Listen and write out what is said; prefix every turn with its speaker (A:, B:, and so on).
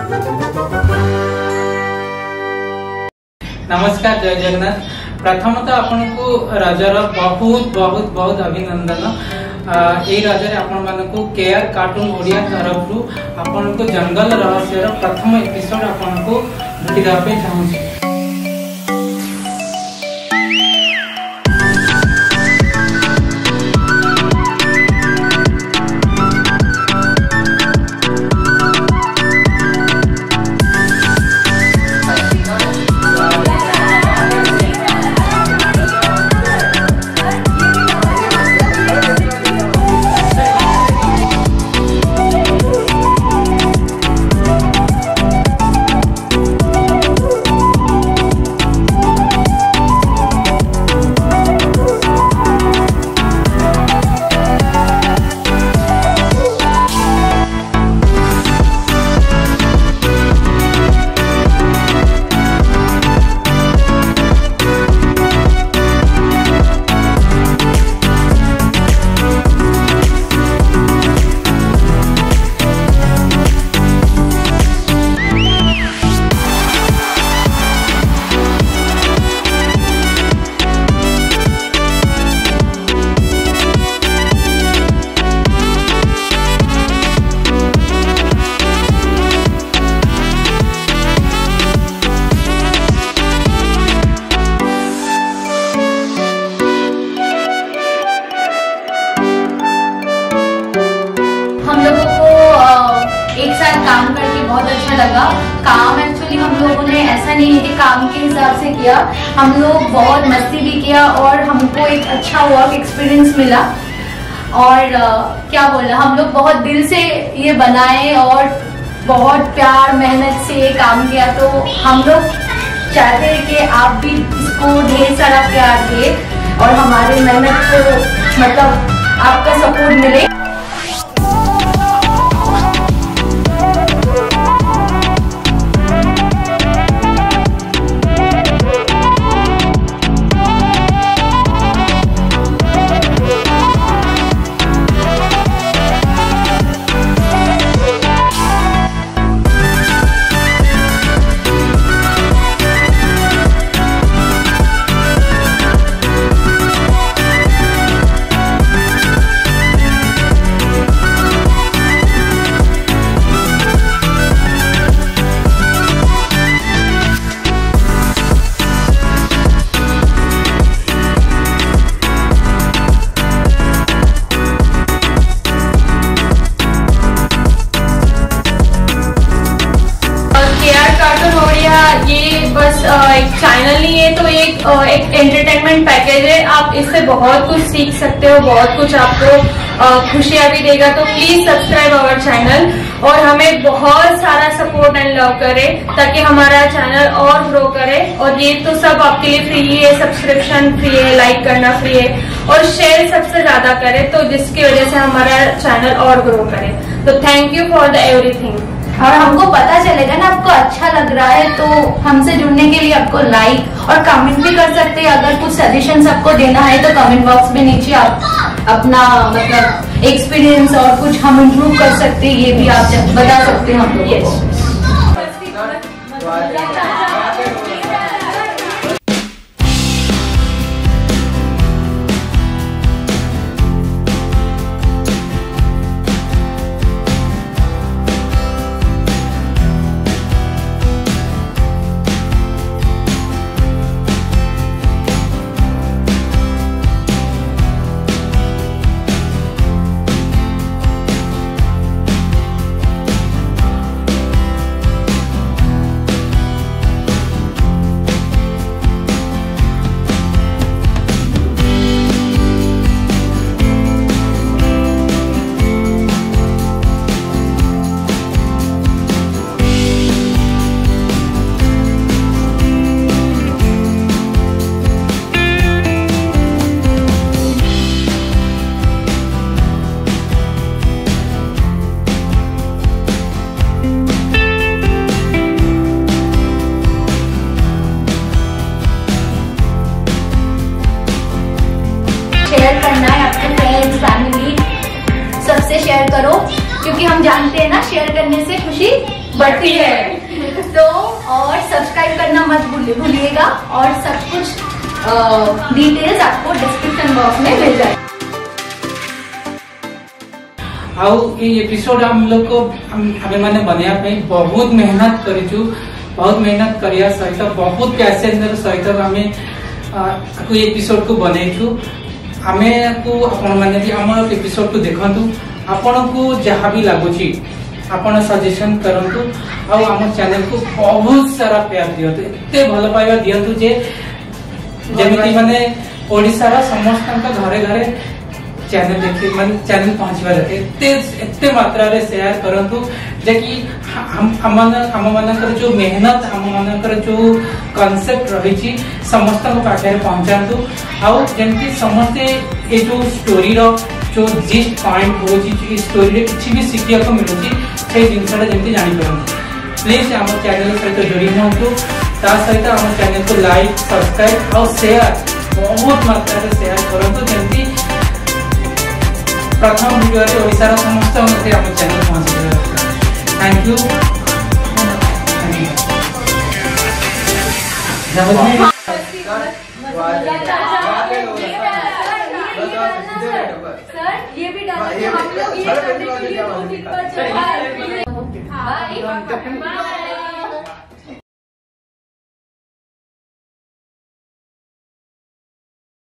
A: नमस्कार, जय जगन्नाथ। प्रथमतः आपको रजर बहुत बहुत बहुत अभिनंदन। ये रजरे आपण मानक केयर कार्टून ओडिया तरफ आपन को जंगल रहस्य प्रथम एपिसोड आपन को भेटा चाहूँ।
B: काम करके बहुत अच्छा लगा। काम एक्चुअली हम लोगों ने ऐसा नहीं है कि काम के हिसाब से किया, हम लोग बहुत मस्ती भी किया और हमको एक अच्छा वर्क एक्सपीरियंस मिला। और क्या बोलना, हम लोग बहुत दिल से ये बनाए और बहुत प्यार मेहनत से ये काम किया। तो हम लोग चाहते हैं कि आप भी इसको ढेर सारा प्यार दे और हमारे मेहनत को मतलब आपका सपोर्ट मिले। ये बस एक चैनल नहीं है, तो एक एंटरटेनमेंट पैकेज है। आप इससे बहुत कुछ सीख सकते हो, बहुत कुछ आपको खुशियां भी देगा। तो प्लीज सब्सक्राइब अवर चैनल और हमें बहुत सारा सपोर्ट एंड लव करें ताकि हमारा चैनल और ग्रो करे। और ये तो सब आपके लिए फ्री है, सब्सक्रिप्शन फ्री है, लाइक करना फ्री है और शेयर सबसे ज्यादा करें, तो जिसकी वजह से हमारा चैनल और ग्रो करे। तो thank you for the everything.
C: और हमको पता चलेगा ना आपको अच्छा लग रहा है, तो हमसे जुड़ने के लिए आपको लाइक और कमेंट भी कर सकते हैं। अगर कुछ सजेशंस आपको देना है तो कमेंट बॉक्स में नीचे आप अपना मतलब एक्सपीरियंस और कुछ हम इम्प्रूव कर सकते हैं, ये भी आप बता सकते हैं हम लोगों को। शेयर करो, क्योंकि हम जानते हैं ना शेयर करने से खुशी
B: बढ़ती है। तो और सब्सक्राइब करना मत भूलिएगा और सब कुछ डिटेल्स आपको डिस्क्रिप्शन बॉक्स में मिल जाए।
A: आउ ये एपिसोड हम लोग को हमें माने बनया पे बहुत मेहनत करिचु, बहुत मेहनत करिया सहित बहुत पैसेंजर सहित हमें कोई एपिसोड को बनैछु। हमें को आपण माने भी हमर एपिसोड को देखंतु, आपण को जहां भी लागुची आपण सजेशन करंतु और हम चैनल को बहुत सारा प्यार दियंतु, एते भल पाइबा दियंतु जे जेमिति माने ओडिसा रा समस्त घरे घरे चैनल देखि माने चैनल पहुंचवा देते एते मात्रा रे शेयर करंतु जे कि हम मानकर जो मेहनत हम मानकर जो कांसेप्ट रही समस्त पाखे पहुंचातु आउ जेमती समस्ते ये जो स्टोरी रो जो जिस्ट पॉइंट हो स्टोरी रे किछि भी शिखिया को मिलुची से जिनसटा जेमती जानि परंतु। प्लीज हम चैनल सहित जोड़ी हुंतु, ता सहित हम चैनल को लाइक सब्सक्राइब और शेयर बहुत मात्रा रे शेयर करंतु जेमती प्रथम वीडियो रे ओडिसा रा समस्त मते हम चैनल पहुंचे। Thank you.
B: सर ये भी डाल हम लोग ये